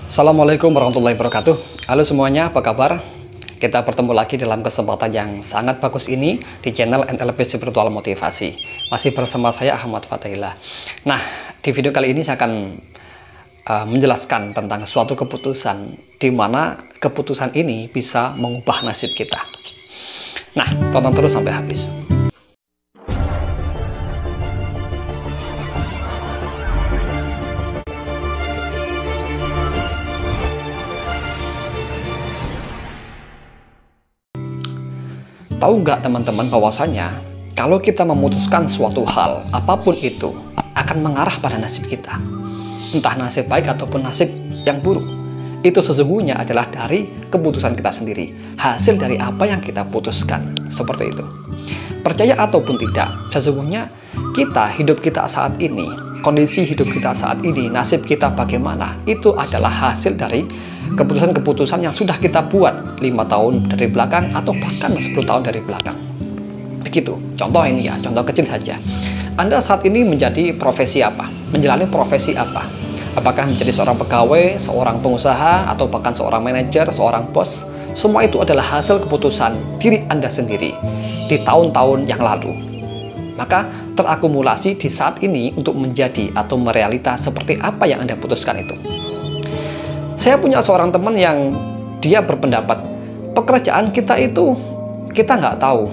Assalamualaikum warahmatullahi wabarakatuh. Halo semuanya, apa kabar? Kita bertemu lagi dalam kesempatan yang sangat bagus ini di channel NLP Spiritual Motivasi. Masih bersama saya Ahmad Fatahillah. Nah, di video kali ini saya akan menjelaskan tentang suatu keputusan di mana keputusan ini bisa mengubah nasib kita. Nah, tonton terus sampai habis. Tahu nggak teman-teman bahwasanya kalau kita memutuskan suatu hal, apapun itu akan mengarah pada nasib kita. Entah nasib baik ataupun nasib yang buruk. Itu sesungguhnya adalah dari keputusan kita sendiri. Hasil dari apa yang kita putuskan. Seperti itu. Percaya ataupun tidak, sesungguhnya hidup kita saat ini, kondisi hidup kita saat ini, nasib kita bagaimana, itu adalah hasil dari keputusan-keputusan yang sudah kita buat 5 tahun dari belakang atau bahkan 10 tahun dari belakang. Begitu. Contoh ini ya, contoh kecil saja. Anda saat ini menjadi profesi apa? Menjalani profesi apa? Apakah menjadi seorang pegawai, seorang pengusaha, atau bahkan seorang manajer, seorang bos? Semua itu adalah hasil keputusan diri Anda sendiri di tahun-tahun yang lalu. Maka terakumulasi di saat ini untuk menjadi atau merealita seperti apa yang Anda putuskan itu. Saya punya seorang teman yang dia berpendapat pekerjaan kita itu kita nggak tahu.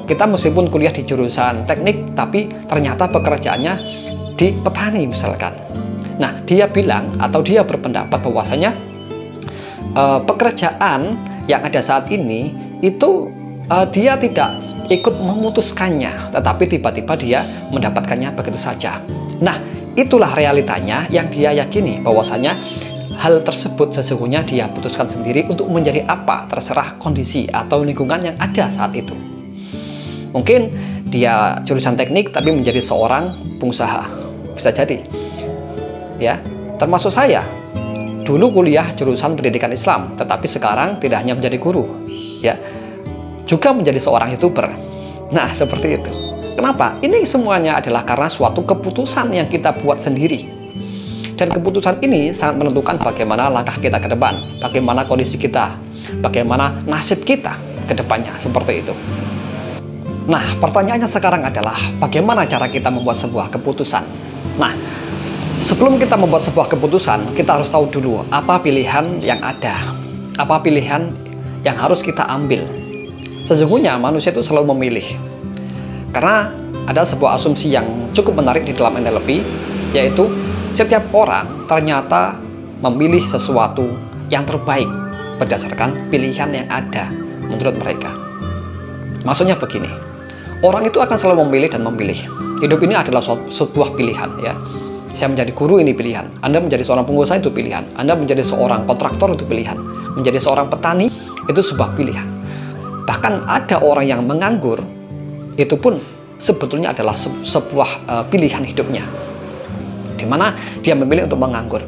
Kita meskipun kuliah di jurusan teknik, tapi ternyata pekerjaannya di petani misalkan. Nah, dia bilang atau dia berpendapat bahwasanya pekerjaan yang ada saat ini itu dia tidak ikut memutuskannya, tetapi tiba-tiba dia mendapatkannya begitu saja. Nah, itulah realitanya yang dia yakini bahwasanya hal tersebut sesungguhnya dia putuskan sendiri untuk menjadi apa, terserah kondisi atau lingkungan yang ada saat itu. Mungkin dia jurusan teknik tapi menjadi seorang pengusaha, bisa jadi. Ya, termasuk saya. Dulu kuliah jurusan pendidikan Islam, tetapi sekarang tidak hanya menjadi guru, ya, juga menjadi seorang YouTuber. Nah, seperti itu. Kenapa? Ini semuanya adalah karena suatu keputusan yang kita buat sendiri. Dan keputusan ini sangat menentukan bagaimana langkah kita ke depan, bagaimana kondisi kita, bagaimana nasib kita ke depannya, seperti itu. Nah, pertanyaannya sekarang adalah bagaimana cara kita membuat sebuah keputusan. Nah, sebelum kita membuat sebuah keputusan, kita harus tahu dulu apa pilihan yang ada, apa pilihan yang harus kita ambil. Sesungguhnya manusia itu selalu memilih. Karena ada sebuah asumsi yang cukup menarik di dalam NLP, yaitu setiap orang ternyata memilih sesuatu yang terbaik berdasarkan pilihan yang ada menurut mereka. Maksudnya begini, orang itu akan selalu memilih dan memilih. Hidup ini adalah sebuah pilihan, ya. Saya menjadi guru ini pilihan, Anda menjadi seorang pengusaha itu pilihan, Anda menjadi seorang kontraktor itu pilihan, menjadi seorang petani itu sebuah pilihan. Bahkan ada orang yang menganggur, itu pun sebetulnya adalah sebuah pilihan hidupnya, di mana dia memilih untuk menganggur.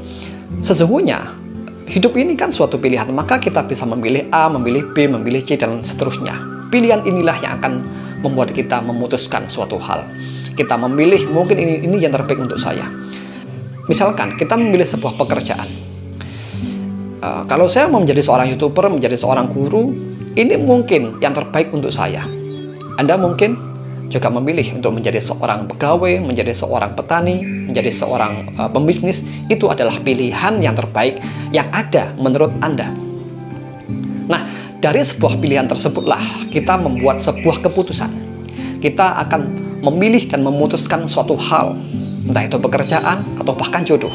Sesungguhnya hidup ini kan suatu pilihan, maka kita bisa memilih A, memilih B, memilih C, dan seterusnya. Pilihan inilah yang akan membuat kita memutuskan suatu hal. Kita memilih mungkin ini yang terbaik untuk saya. Misalkan kita memilih sebuah pekerjaan. Kalau saya mau menjadi seorang YouTuber, menjadi seorang guru, ini mungkin yang terbaik untuk saya. Anda mungkin juga memilih untuk menjadi seorang pegawai, menjadi seorang petani, menjadi seorang pembisnis. Itu adalah pilihan yang terbaik yang ada menurut Anda. Nah, dari sebuah pilihan tersebutlah kita membuat sebuah keputusan. Kita akan memilih dan memutuskan suatu hal, entah itu pekerjaan atau bahkan jodoh.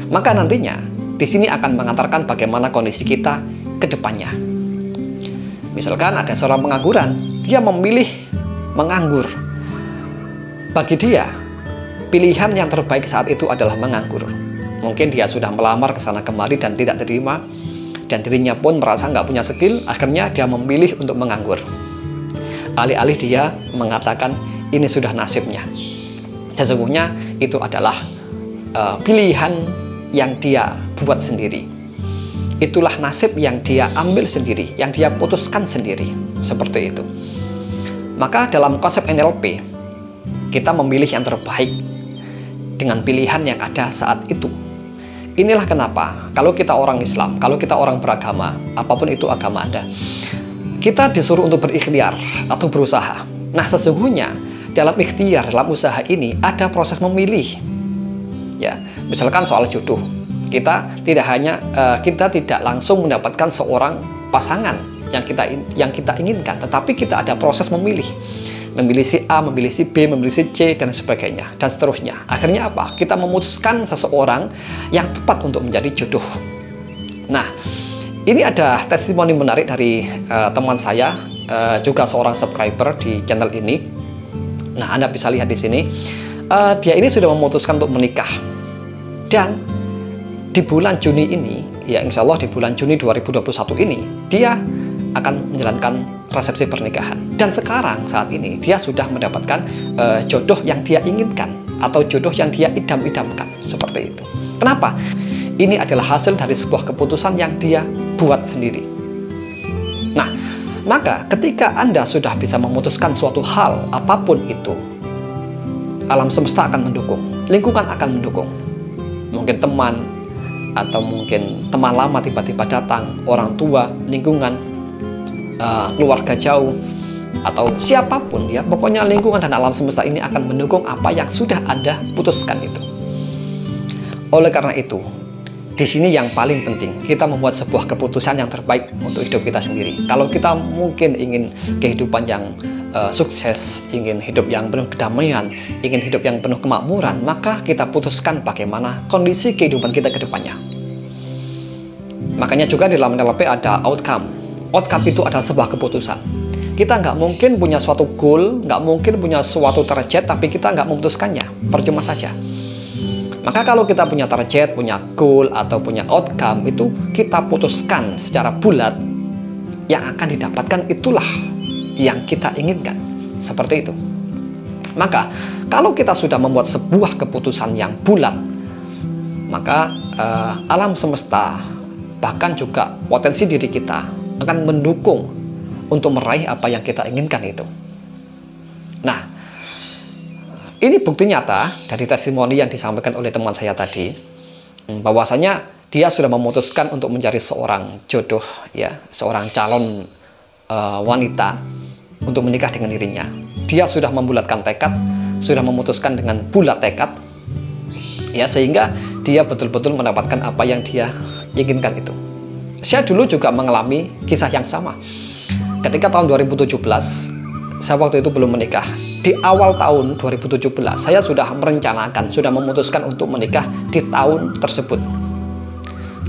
Maka nantinya di sini akan mengantarkan bagaimana kondisi kita ke depannya. Misalkan ada seorang pengangguran, dia memilih menganggur. Bagi dia, pilihan yang terbaik saat itu adalah menganggur. Mungkin dia sudah melamar ke sana kemari dan tidak terima, dan dirinya pun merasa nggak punya skill, akhirnya dia memilih untuk menganggur. Alih-alih dia mengatakan ini sudah nasibnya. Sesungguhnya itu adalah pilihan yang dia buat sendiri. Itulah nasib yang dia ambil sendiri, yang dia putuskan sendiri. Seperti itu. Maka dalam konsep NLP, kita memilih yang terbaik dengan pilihan yang ada saat itu. inilah kenapa kalau kita orang Islam, kalau kita orang beragama, apapun itu agama Anda, kita disuruh untuk berikhtiar atau berusaha. Nah, sesungguhnya dalam ikhtiar, dalam usaha ini ada proses memilih. Ya, misalkan soal jodoh, kita tidak langsung mendapatkan seorang pasangan yang kita inginkan, tetapi kita ada proses memilih si A, memilih si B, memilih si C, dan sebagainya, dan seterusnya. Akhirnya apa? Kita memutuskan seseorang yang tepat untuk menjadi jodoh. Nah, ini ada testimoni menarik dari teman saya, juga seorang subscriber di channel ini. Nah, Anda bisa lihat di sini, dia ini sudah memutuskan untuk menikah. Dan di bulan Juni ini, ya insya Allah di bulan Juni 2021 ini, dia akan menjalankan resepsi pernikahan. Dan sekarang saat ini dia sudah mendapatkan jodoh yang dia inginkan atau jodoh yang dia idam-idamkan, seperti itu. Kenapa? Ini adalah hasil dari sebuah keputusan yang dia buat sendiri. Nah, maka ketika Anda sudah bisa memutuskan suatu hal apapun itu, alam semesta akan mendukung, lingkungan akan mendukung. Mungkin teman, atau mungkin teman lama tiba-tiba datang, orang tua, lingkungan, keluarga jauh, atau siapapun ya, pokoknya lingkungan dan alam semesta ini akan mendukung apa yang sudah Anda putuskan itu. Oleh karena itu, di sini yang paling penting, kita membuat sebuah keputusan yang terbaik untuk hidup kita sendiri. Kalau kita mungkin ingin kehidupan yang sukses, ingin hidup yang penuh kedamaian, ingin hidup yang penuh kemakmuran, maka kita putuskan bagaimana kondisi kehidupan kita ke depannya. Makanya juga di dalam NLP ada outcome. Outcome itu adalah sebuah keputusan. Kita nggak mungkin punya suatu goal, nggak mungkin punya suatu target, tapi kita nggak memutuskannya, percuma saja. Maka kalau kita punya target, punya goal, atau punya outcome, itu kita putuskan secara bulat, yang akan didapatkan itulah yang kita inginkan. Seperti itu. Maka, kalau kita sudah membuat sebuah keputusan yang bulat, maka alam semesta, bahkan juga potensi diri kita, akan mendukung untuk meraih apa yang kita inginkan itu. Nah, ini bukti nyata dari testimoni yang disampaikan oleh teman saya tadi, bahwasanya dia sudah memutuskan untuk mencari seorang jodoh, ya, seorang calon wanita untuk menikah dengan dirinya. Dia sudah membulatkan tekad, sudah memutuskan dengan bulat tekad, ya, sehingga dia betul-betul mendapatkan apa yang dia inginkan itu. Saya dulu juga mengalami kisah yang sama. Ketika tahun 2017, saya waktu itu belum menikah. Di awal tahun 2017, saya sudah merencanakan, sudah memutuskan untuk menikah di tahun tersebut.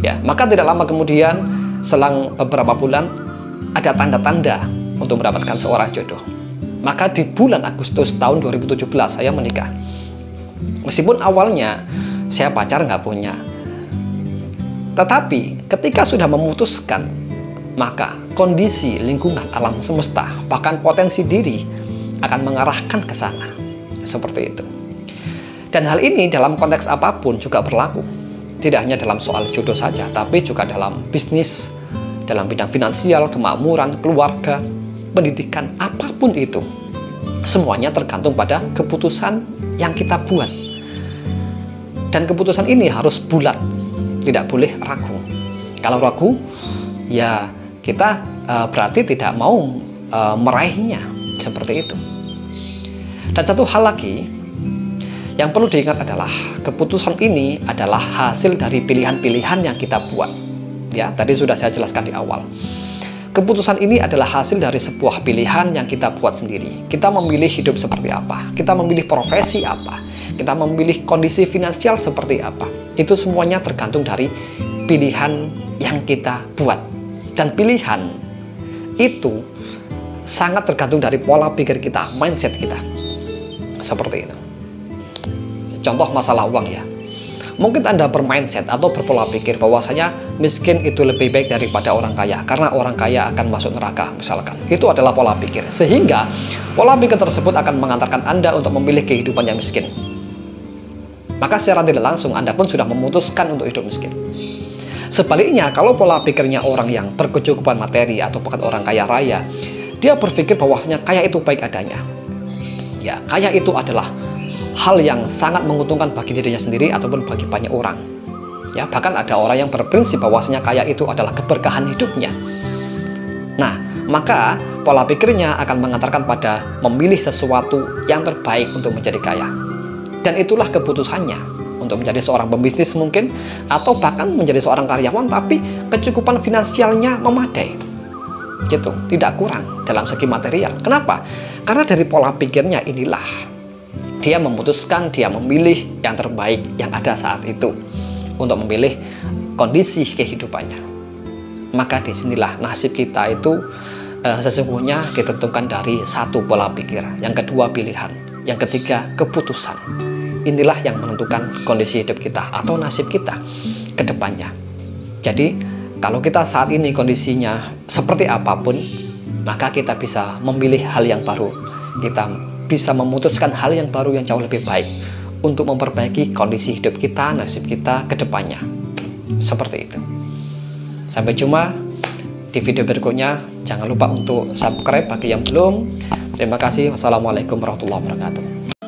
Ya, maka tidak lama kemudian, selang beberapa bulan, ada tanda-tanda untuk mendapatkan seorang jodoh. Maka di bulan Agustus tahun 2017, saya menikah. Meskipun awalnya saya pacar nggak punya, tetapi ketika sudah memutuskan, maka kondisi lingkungan alam semesta, bahkan potensi diri akan mengarahkan ke sana. Seperti itu. Dan hal ini dalam konteks apapun juga berlaku. Tidak hanya dalam soal jodoh saja, tapi juga dalam bisnis, dalam bidang finansial, kemakmuran, keluarga, pendidikan, apapun itu. Semuanya tergantung pada keputusan yang kita buat. Dan keputusan ini harus bulat. Tidak boleh ragu. Kalau ragu, ya kita berarti tidak mau meraihnya, seperti itu. Dan satu hal lagi yang perlu diingat adalah keputusan ini adalah hasil dari pilihan-pilihan yang kita buat. Ya, tadi sudah saya jelaskan di awal. Keputusan ini adalah hasil dari sebuah pilihan yang kita buat sendiri. Kita memilih hidup seperti apa, kita memilih profesi apa, kita memilih kondisi finansial seperti apa. Itu semuanya tergantung dari pilihan yang kita buat. Dan pilihan itu sangat tergantung dari pola pikir kita, mindset kita. Seperti itu. Contoh masalah uang ya. Mungkin Anda bermindset atau berpola pikir bahwasanya miskin itu lebih baik daripada orang kaya, karena orang kaya akan masuk neraka misalkan. Itu adalah pola pikir. Sehingga pola pikir tersebut akan mengantarkan Anda untuk memilih kehidupan yang miskin. Maka secara tidak langsung Anda pun sudah memutuskan untuk hidup miskin. Sebaliknya, kalau pola pikirnya orang yang berkecukupan materi atau bukan orang kaya raya, dia berpikir bahwasanya kaya itu baik adanya. Ya, kaya itu adalah hal yang sangat menguntungkan bagi dirinya sendiri ataupun bagi banyak orang. Ya, bahkan ada orang yang berprinsip bahwasanya kaya itu adalah keberkahan hidupnya. Nah, maka pola pikirnya akan mengantarkan pada memilih sesuatu yang terbaik untuk menjadi kaya. Dan itulah keputusannya untuk menjadi seorang pembisnis mungkin, atau bahkan menjadi seorang karyawan tapi kecukupan finansialnya memadai. Gitu, tidak kurang dalam segi material. Kenapa? Karena dari pola pikirnya inilah dia memutuskan, dia memilih yang terbaik yang ada saat itu untuk memilih kondisi kehidupannya. Maka disinilah nasib kita itu sesungguhnya ditentukan dari satu pola pikir, yang kedua pilihan, yang ketiga keputusan. Inilah yang menentukan kondisi hidup kita atau nasib kita ke depannya. Jadi kalau kita saat ini kondisinya seperti apapun, maka kita bisa memilih hal yang baru. Kita bisa memutuskan hal yang baru yang jauh lebih baik untuk memperbaiki kondisi hidup kita, nasib kita ke depannya. Seperti itu. Sampai jumpa di video berikutnya. Jangan lupa untuk subscribe bagi yang belum. Terima kasih. Wassalamualaikum warahmatullahi wabarakatuh.